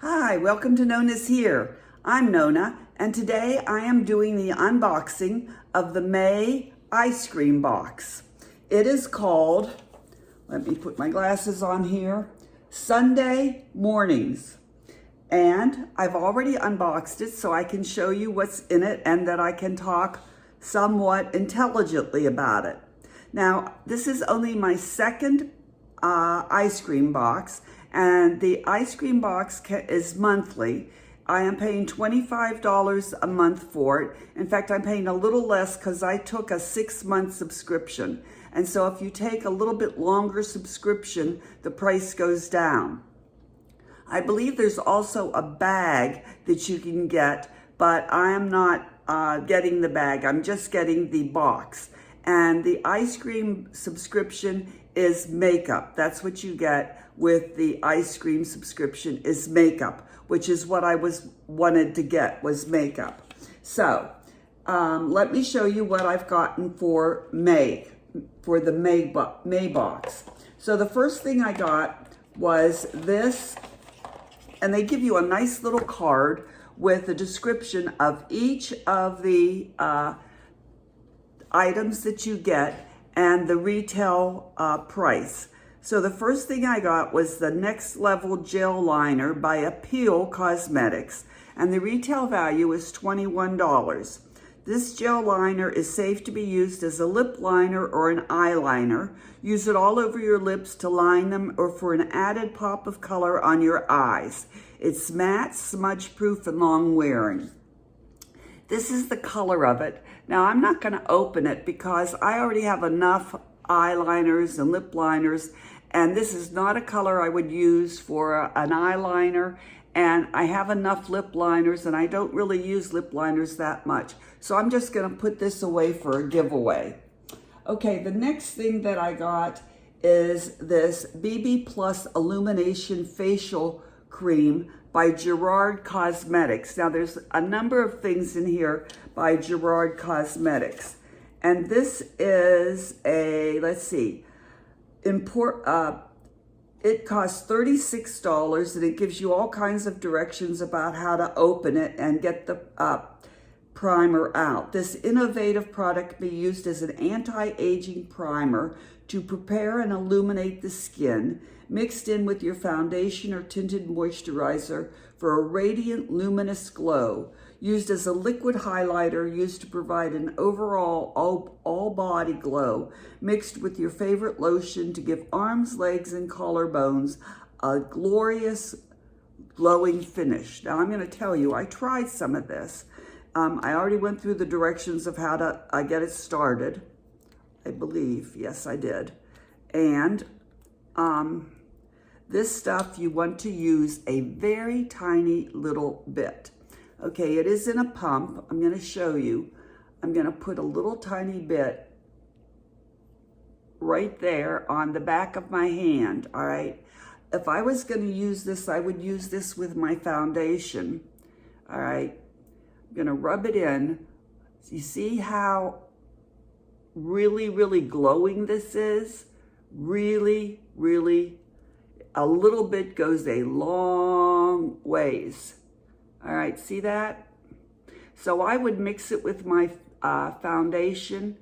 Hi, welcome to Nona's Here. I'm Nona, and today I am doing the unboxing of the May ice cream box. It is called, let me put my glasses on here, Sunday Mornings. And I've already unboxed it so I can show you what's in it and that I can talk somewhat intelligently about it. Now, this is only my second ice cream box, and the ice cream box is monthly. I am paying $25 a month for it. In fact, I'm paying a little less because I took a 6-month subscription. And so if you take a little bit longer subscription, the price goes down. I believe there's also a bag that you can get, but I am not getting the bag. I'm just getting the box. And the ice cream subscription is makeup. That's what you get with the ice cream subscription is makeup, which is what I wanted to get, was makeup. So let me show you what I've gotten for May, for the May box. So the first thing I got was this, and they give you a nice little card with a description of each of the items that you get and the retail price. So the first thing I got was the Next Level Gel Liner by Appeal Cosmetics, and the retail value is $21. This gel liner is safe to be used as a lip liner or an eyeliner. Use it all over your lips to line them or for an added pop of color on your eyes. It's matte, smudge-proof, and long-wearing. This is the color of it. Now, I'm not going to open it because I already have enough eyeliners and lip liners, and this is not a color I would use for an eyeliner, and I have enough lip liners, and I don't really use lip liners that much. So I'm just going to put this away for a giveaway. Okay, the next thing that I got is this BB Plus Illumination Facial Cream by Gerard Cosmetics. Now, there's a number of things in here by Gerard Cosmetics. And this is a, let's see, it costs $36, and it gives you all kinds of directions about how to open it and get the primer out. This innovative product can be used as an anti-aging primer to prepare and illuminate the skin, mixed in with your foundation or tinted moisturizer for a radiant, luminous glow. Used as a liquid highlighter, used to provide an overall all-body glow, mixed with your favorite lotion to give arms, legs, and collarbones a glorious, glowing finish. Now, I'm going to tell you, I tried some of this. I already went through the directions of how to get it started. I believe, yes, I did. And this stuff, you want to use a very tiny little bit. Okay, it is in a pump. I'm going to show you. I'm going to put a little tiny bit right there on the back of my hand, all right? If I was going to use this, I would use this with my foundation, all right? I'm going to rub it in. You see how really, really glowing this is? Really, really, a little bit goes a long ways. All right, see that? So I would mix it with my foundation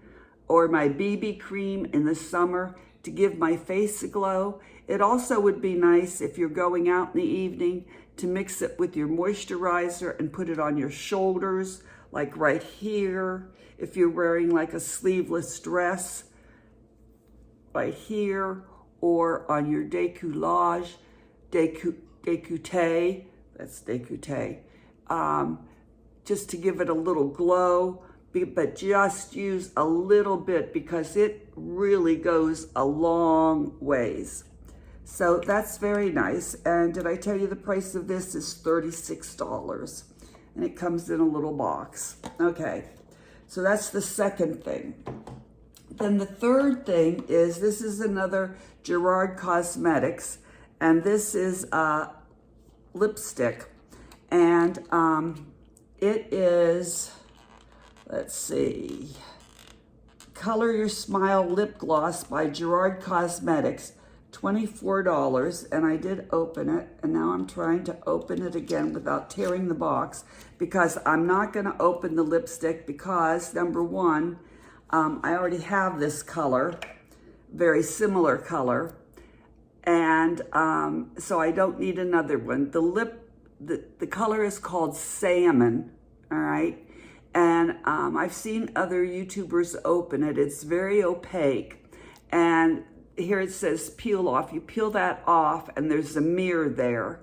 or my BB cream in the summer to give my face a glow. It also would be nice if you're going out in the evening to mix it with your moisturizer and put it on your shoulders, like right here. If you're wearing like a sleeveless dress, right here, or on your décolletage, décolleté, that's décolleté, just to give it a little glow, but just use a little bit because it really goes a long ways. So that's very nice. And did I tell you the price of this is $36? And it comes in a little box. Okay, so that's the second thing. Then the third thing is, this is another Gerard Cosmetics, and this is lipstick. And it is, let's see, Color Your Smile Lip Gloss by Gerard Cosmetics. $24, and I did open it, and now I'm trying to open it again without tearing the box, because I'm not going to open the lipstick because, number one, I already have this color, very similar color, and so I don't need another one. The color is called Salmon, all right? And I've seen other YouTubers open it. It's very opaque, and here it says peel off. You peel that off and there's a mirror there,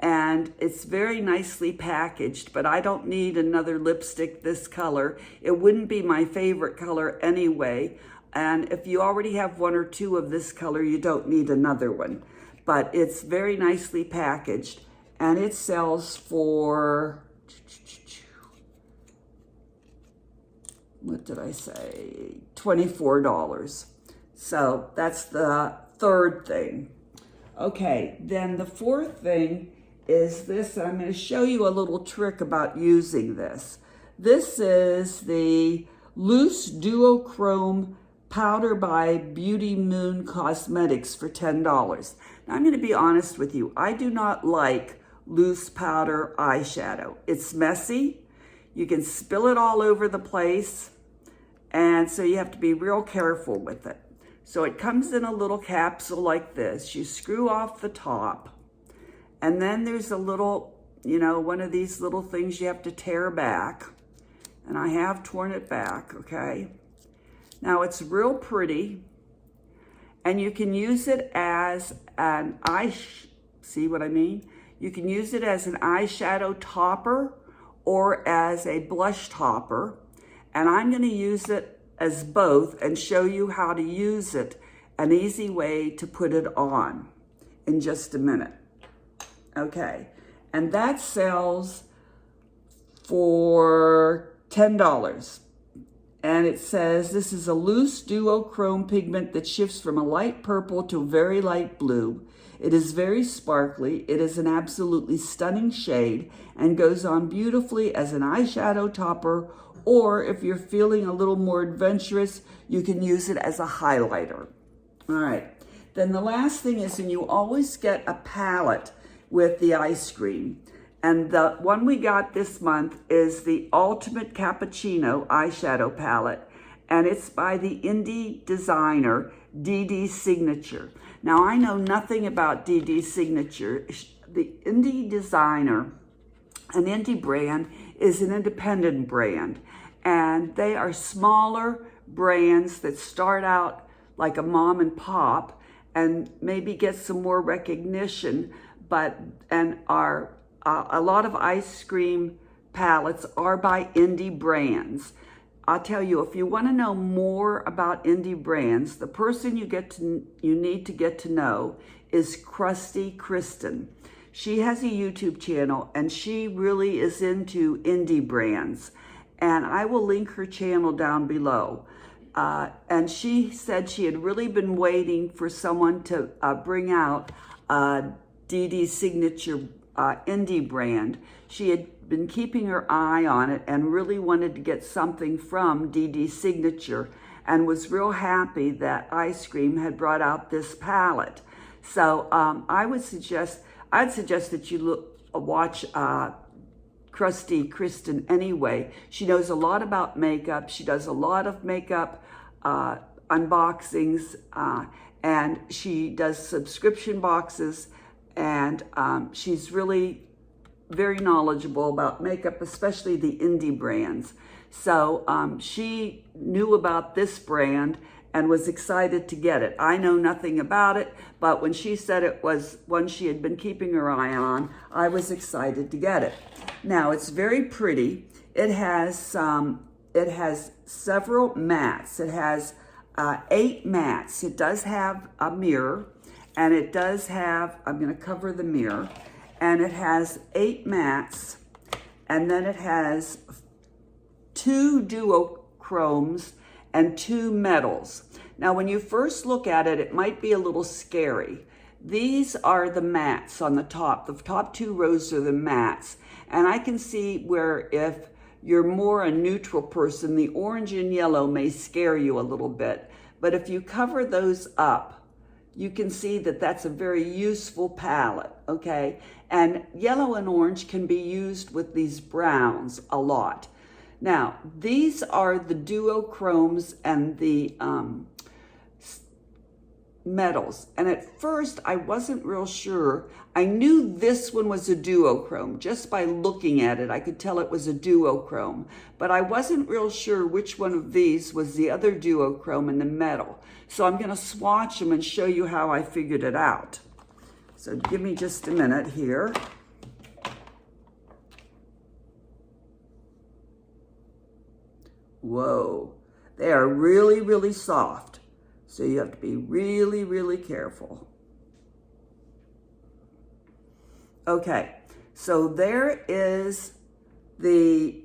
and it's very nicely packaged, but I don't need another lipstick this color. It wouldn't be my favorite color anyway, and if you already have one or two of this color, you don't need another one. But it's very nicely packaged, and it sells for, what did I say, $24. So that's the third thing. Okay, then the fourth thing is this. I'm going to show you a little trick about using this. This is the Loose Duochrome Powder by Beauty Moon Cosmetics for $10. Now, I'm going to be honest with you. I do not like loose powder eyeshadow. It's messy. You can spill it all over the place, and so you have to be real careful with it. So it comes in a little capsule like this. You screw off the top, and then there's a little, one of these little things you have to tear back, and I have torn it back, okay? Now it's real pretty, and you can use it as an see what I mean? You can use it as an eyeshadow topper or as a blush topper, and I'm going to use it as both and show you how to use it, an easy way to put it on in just a minute. Okay, and that sells for $10. And it says this is a loose duochrome pigment that shifts from a light purple to a very light blue. It is very sparkly. It is an absolutely stunning shade and goes on beautifully as an eyeshadow topper, or if you're feeling a little more adventurous, you can use it as a highlighter. All right, then the last thing is, and you always get a palette with the Eyescream. And the one we got this month is the Ultimate Cappuccino eyeshadow palette, and it's by the indie designer DD Signature. Now, I know nothing about DD Signature. The indie designer, an indie brand, is an independent brand, and they are smaller brands that start out like a mom and pop and maybe get some more recognition, and are a lot of Eyescream palettes are by indie brands. I'll tell you, if you want to know more about indie brands, the person you need to get to know is Cristen. She has a YouTube channel, and she really is into indie brands. And I will link her channel down below. And she said she had really been waiting for someone to bring out DD Signature indie brand. She had been keeping her eye on it and really wanted to get something from DD Signature, and was real happy that Eyescream had brought out this palette. So I'd suggest that you watch Crusty Cristen anyway. She knows a lot about makeup. She does a lot of makeup unboxings, and she does subscription boxes, and she's really very knowledgeable about makeup, especially the indie brands. So she knew about this brand and was excited to get it. I know nothing about it, but when she said it was one she had been keeping her eye on, I was excited to get it. Now, it's very pretty. It has several mattes. It has 8 mattes. It does have a mirror, and it does have, I'm going to cover the mirror, and it has 8 mattes, and then it has 2 duochromes and 2 metals. Now, when you first look at it, it might be a little scary. These are the mattes on the top. The top 2 rows are the mattes. And I can see where if you're more a neutral person, the orange and yellow may scare you a little bit. But if you cover those up, you can see that that's a very useful palette, okay? And yellow and orange can be used with these browns a lot. Now, these are the Duochromes and the metals. And at first, I wasn't real sure. I knew this one was a Duochrome. Just by looking at it, I could tell it was a Duochrome. But I wasn't real sure which one of these was the other Duochrome in the metal. So I'm going to swatch them and show you how I figured it out. So give me just a minute here. Whoa, they are really, really soft. So you have to be really, really careful. Okay, so there is the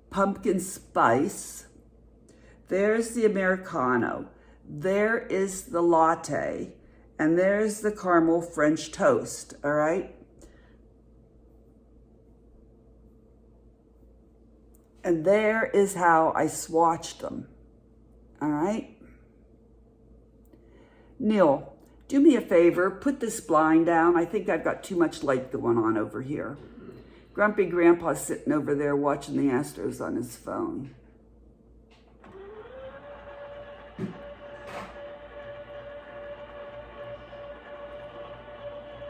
pumpkin spice. There's the Americano. There is the latte. And there's the caramel French toast, all right? And there is how I swatched them, all right? Neil, do me a favor, put this blind down. I think I've got too much light going on over here. Grumpy Grandpa's sitting over there watching the Astros on his phone.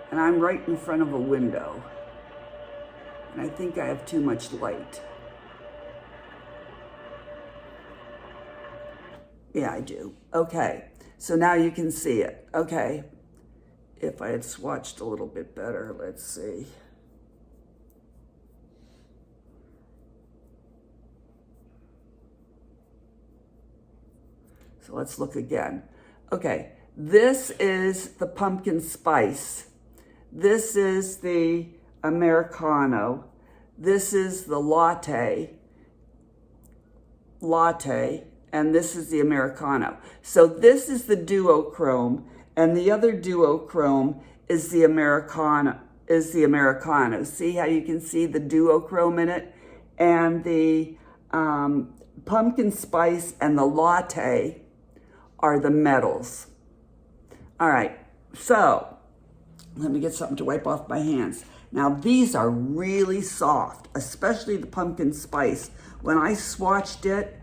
And I'm right in front of a window. And I think I have too much light. Yeah, I do. Okay, so now you can see it. Okay, if I had swatched a little bit better, let's see. So let's look again. Okay, this is the pumpkin spice. This is the Americano. This is the latte, and this is the Americano. So this is the Duochrome, and the other Duochrome is the Americano. See how you can see the Duochrome in it? And the pumpkin spice and the latte are the metals. All right, so let me get something to wipe off my hands. Now these are really soft, especially the pumpkin spice. When I swatched it,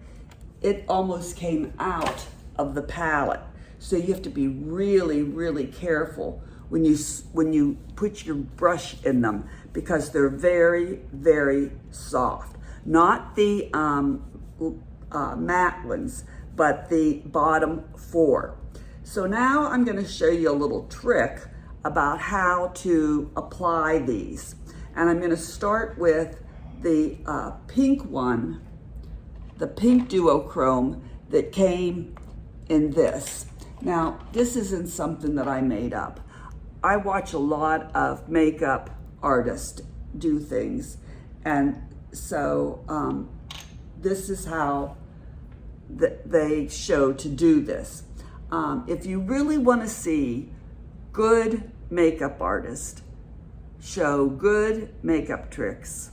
it almost came out of the palette. So you have to be really, really careful when you put your brush in them, because they're very, very soft. Not the matte ones, but the bottom four. So now I'm going to show you a little trick about how to apply these. And I'm going to start with the pink one, the pink Duochrome that came in this. Now, this isn't something that I made up. I watch a lot of makeup artists do things. And so this is how they show to do this. If you really want to see good makeup artists show good makeup tricks,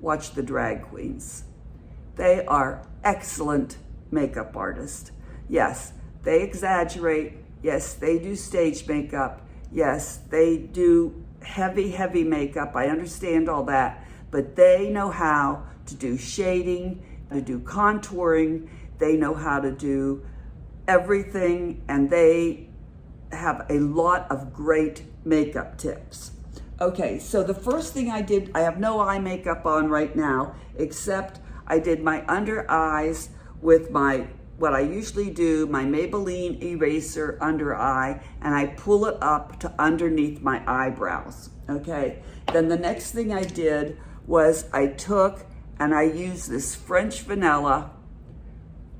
watch the drag queens. They are excellent makeup artists. Yes, they exaggerate. Yes, they do stage makeup. Yes, they do heavy, heavy makeup. I understand all that, but they know how to do shading, to do contouring. They know how to do everything, and they have a lot of great makeup tips. Okay, so the first thing I did, I have no eye makeup on right now, except I did my under eyes with my, what I usually do, my Maybelline eraser under eye, and I pull it up to underneath my eyebrows, okay? Then the next thing I did was I took and I used this French vanilla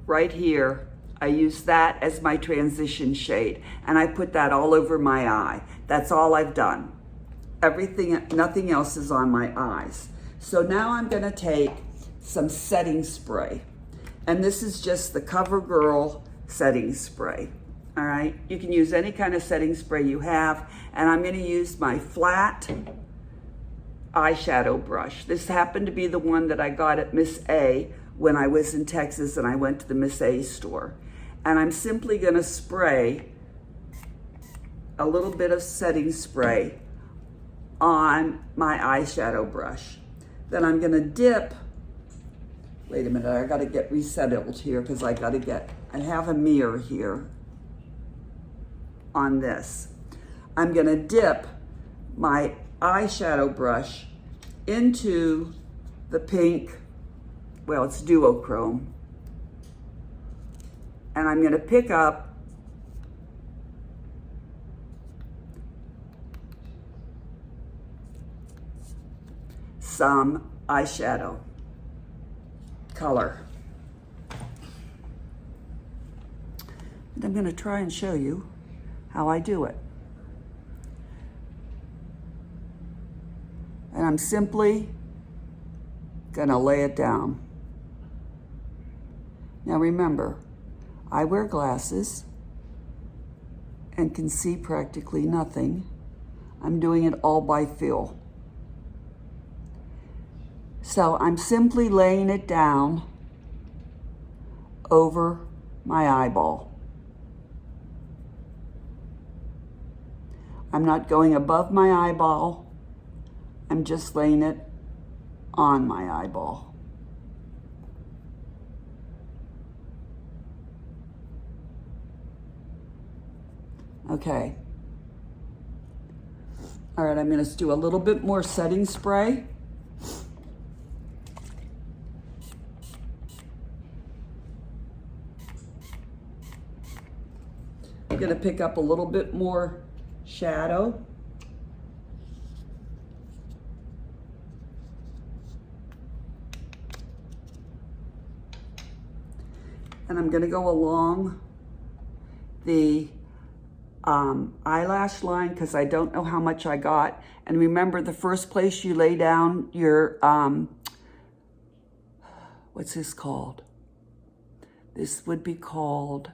right here. I used that as my transition shade, and I put that all over my eye. That's all I've done. Everything, nothing else is on my eyes. So now I'm gonna take some setting spray. And this is just the CoverGirl setting spray, all right? You can use any kind of setting spray you have, and I'm gonna use my flat eyeshadow brush. This happened to be the one that I got at Miss A when I was in Texas and I went to the Miss A store. And I'm simply gonna spray a little bit of setting spray on my eyeshadow brush. Then I'm gonna dip, wait a minute, I gotta get resettled here because I have a mirror here on this. I'm gonna dip my eyeshadow brush into the pink, well, it's Duochrome. And I'm gonna pick up some eyeshadow color. And I'm gonna try and show you how I do it. And I'm simply gonna lay it down. Now remember, I wear glasses and can see practically nothing. I'm doing it all by feel. So I'm simply laying it down over my eyeball. I'm not going above my eyeball. I'm just laying it on my eyeball. Okay. All right, I'm gonna do a little bit more setting spray. I'm gonna pick up a little bit more shadow. And I'm gonna go along the eyelash line because I don't know how much I got. And remember, the first place you lay down your, what's this called? This would be called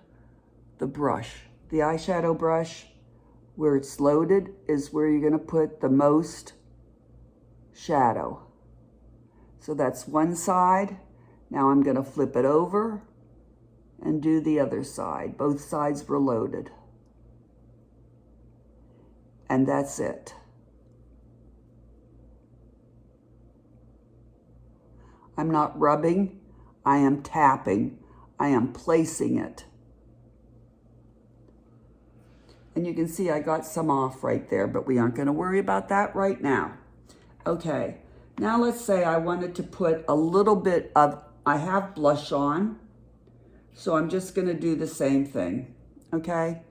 the brush. The eyeshadow brush, where it's loaded, is where you're gonna put the most shadow. So that's one side. Now I'm gonna flip it over and do the other side. Both sides were loaded. And that's it. I'm not rubbing, I am tapping, I am placing it. And you can see I got some off right there, but we aren't gonna worry about that right now. Okay, now let's say I wanted to put a little bit of, I have blush on, so I'm just gonna do the same thing, okay?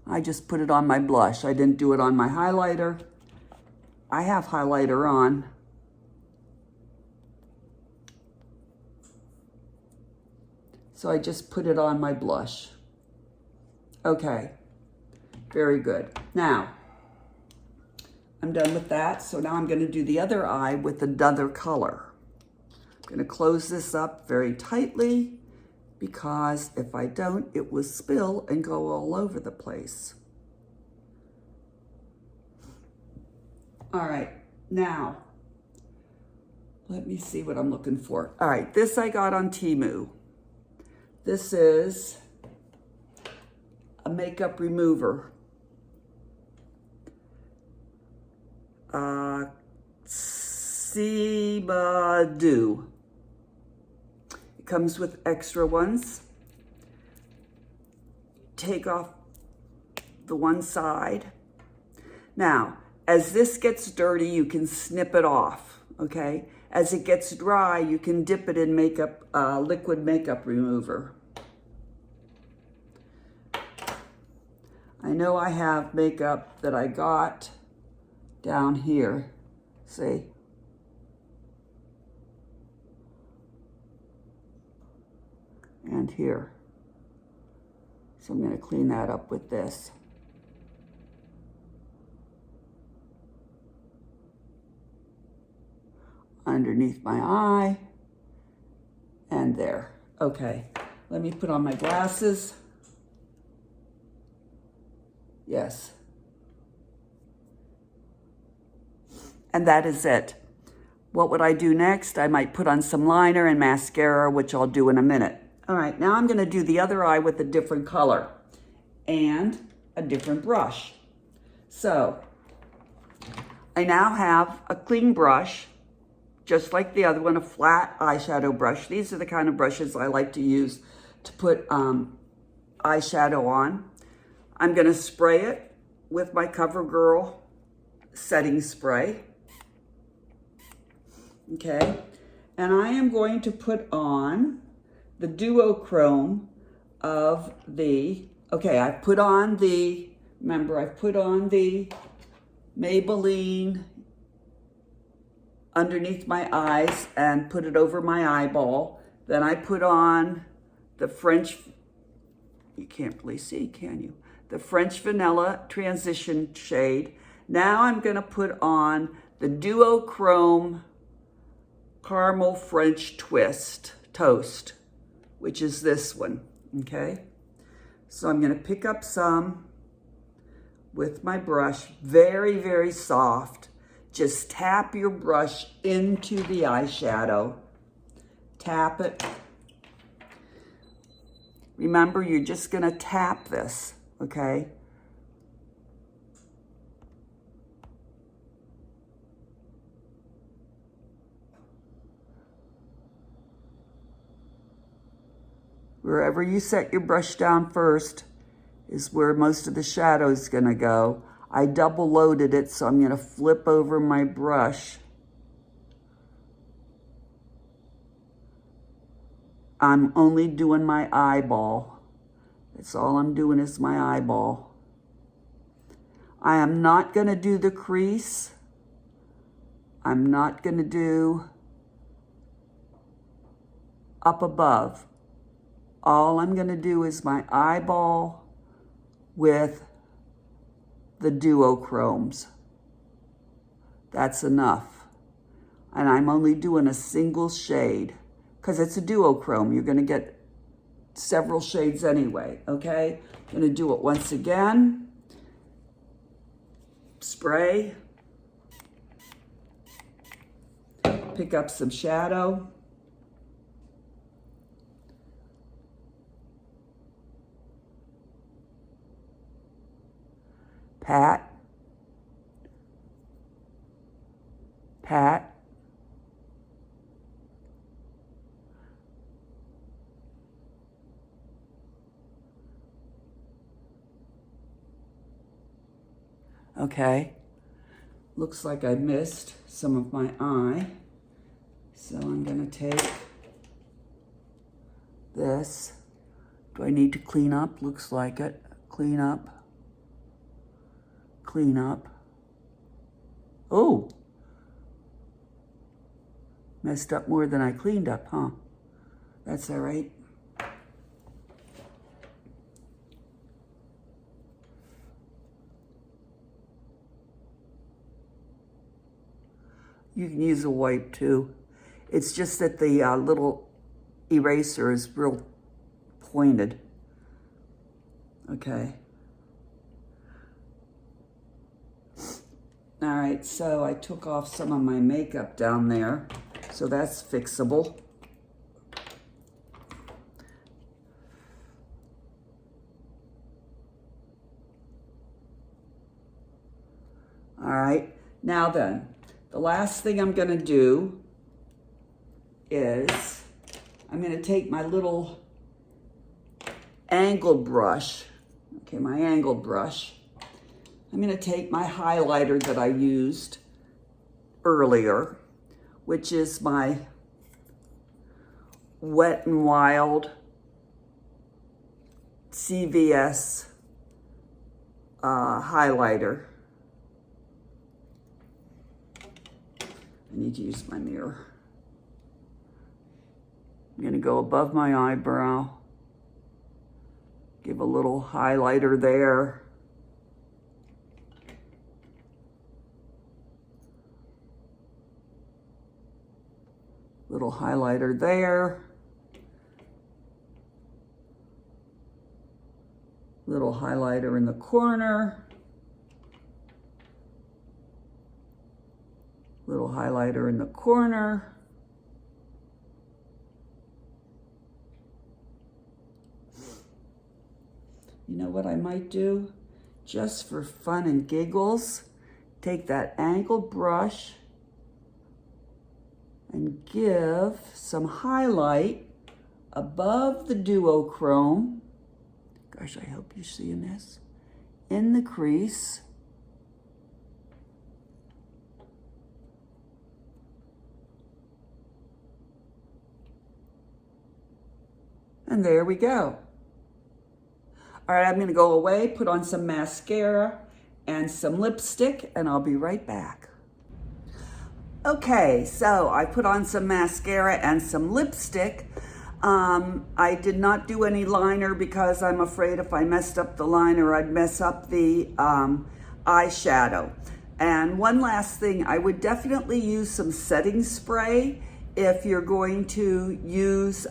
I just put it on my blush. I didn't do it on my highlighter. I have highlighter on. So I just put it on my blush. Okay, very good. Now, I'm done with that. So now I'm gonna do the other eye with another color. I'm gonna close this up very tightly because if I don't, it will spill and go all over the place. All right, now, let me see what I'm looking for. All right, this I got on Temu. This is a makeup remover. Sibadu. It comes with extra ones. Take off the one side. Now, as this gets dirty, you can snip it off, okay? As it gets dry, you can dip it in makeup, liquid makeup remover. I know I have makeup that I got down here, see? And here. So I'm gonna clean that up with this. Underneath my eye, and there. Okay, let me put on my glasses. Yes. And that is it. What would I do next? I might put on some liner and mascara, which I'll do in a minute. All right, now I'm gonna do the other eye with a different color and a different brush. So I now have a clean brush, just like the other one, a flat eyeshadow brush. These are the kind of brushes I like to use to put eyeshadow on. I'm gonna spray it with my CoverGirl setting spray. Okay, and I am going to put on the Duochrome of the, okay, I've put on the, remember I've put on the Maybelline underneath my eyes and put it over my eyeball. Then I put on the French, you can't really see, can you? The French Vanilla Transition shade. Now I'm gonna put on the Duochrome Caramel French Toast, which is this one, okay? So I'm gonna pick up some with my brush, very, very soft. Just tap your brush into the eyeshadow. Tap it. Remember, you're just gonna tap this, okay? Wherever you set your brush down first is where most of the shadow is gonna go. I double loaded it, so I'm gonna flip over my brush. I'm only doing my eyeball. That's all I'm doing is my eyeball. I am not gonna do the crease. I'm not gonna do up above. All I'm gonna do is my eyeball with the Duochromes. That's enough. And I'm only doing a single shade because it's a Duochrome. You're gonna get several shades anyway, okay? I'm gonna do it once again. Spray. Pick up some shadow. Pat, pat, okay, looks like I missed some of my eye, so I'm gonna take this. Do I need to clean up? Looks like it. Clean up. Clean up. Oh, messed up more than I cleaned up, huh? That's all right. You can use a wipe too. It's just that the little eraser is real pointed. Okay. All right, so I took off some of my makeup down there, so that's fixable. All right, now then, the last thing I'm gonna do is I'm gonna take my little angle brush, okay, my angle brush. I'm gonna take my highlighter that I used earlier, which is my Wet n Wild CVS highlighter. I need to use my mirror. I'm gonna go above my eyebrow, give a little highlighter there. Little highlighter there. Little highlighter in the corner. Little little highlighter in the corner. You know what I might do? Just for fun and giggles, take that angled brush and give some highlight above the Duochrome. Gosh, I hope you're seeing this. In the crease. And there we go. All right, I'm gonna go away, put on some mascara and some lipstick, and I'll be right back. Okay, so I put on some mascara and some lipstick. I did not do any liner because I'm afraid if I messed up the liner, I'd mess up the eyeshadow. And one last thing, I would definitely use some setting spray if you're going to use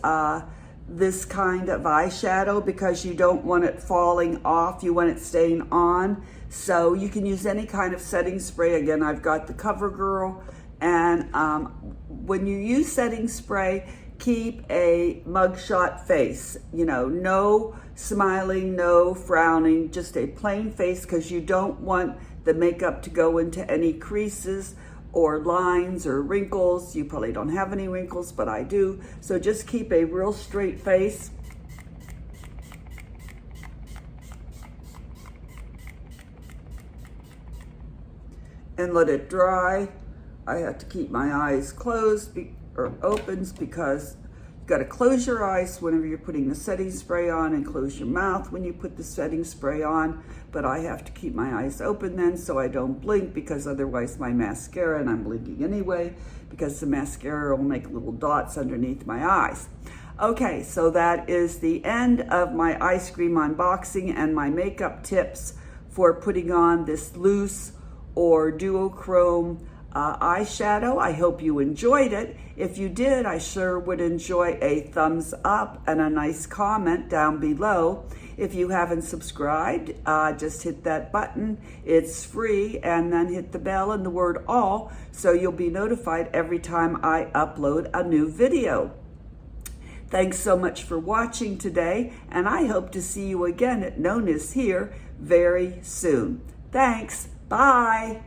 this kind of eyeshadow, because you don't want it falling off, you want it staying on. So you can use any kind of setting spray. Again, I've got the CoverGirl. And when you use setting spray, keep a mugshot face. You know, no smiling, no frowning, just a plain face, because you don't want the makeup to go into any creases or lines or wrinkles. You probably don't have any wrinkles, but I do. So just keep a real straight face. And let it dry. I have to keep my eyes closed or open, because you've got to close your eyes whenever you're putting the setting spray on, and close your mouth when you put the setting spray on. But I have to keep my eyes open then so I don't blink, because otherwise my mascara, and I'm blinking anyway, because the mascara will make little dots underneath my eyes. Okay, so that is the end of my Eyescream unboxing and my makeup tips for putting on this loose or duochrome eyeshadow. I hope you enjoyed it. If you did, I sure would enjoy a thumbs up and a nice comment down below. If you haven't subscribed, just hit that button. It's free, and then hit the bell and the word all, so you'll be notified every time I upload a new video. Thanks so much for watching today, and I hope to see you again at Nona's Here very soon. Thanks. Bye.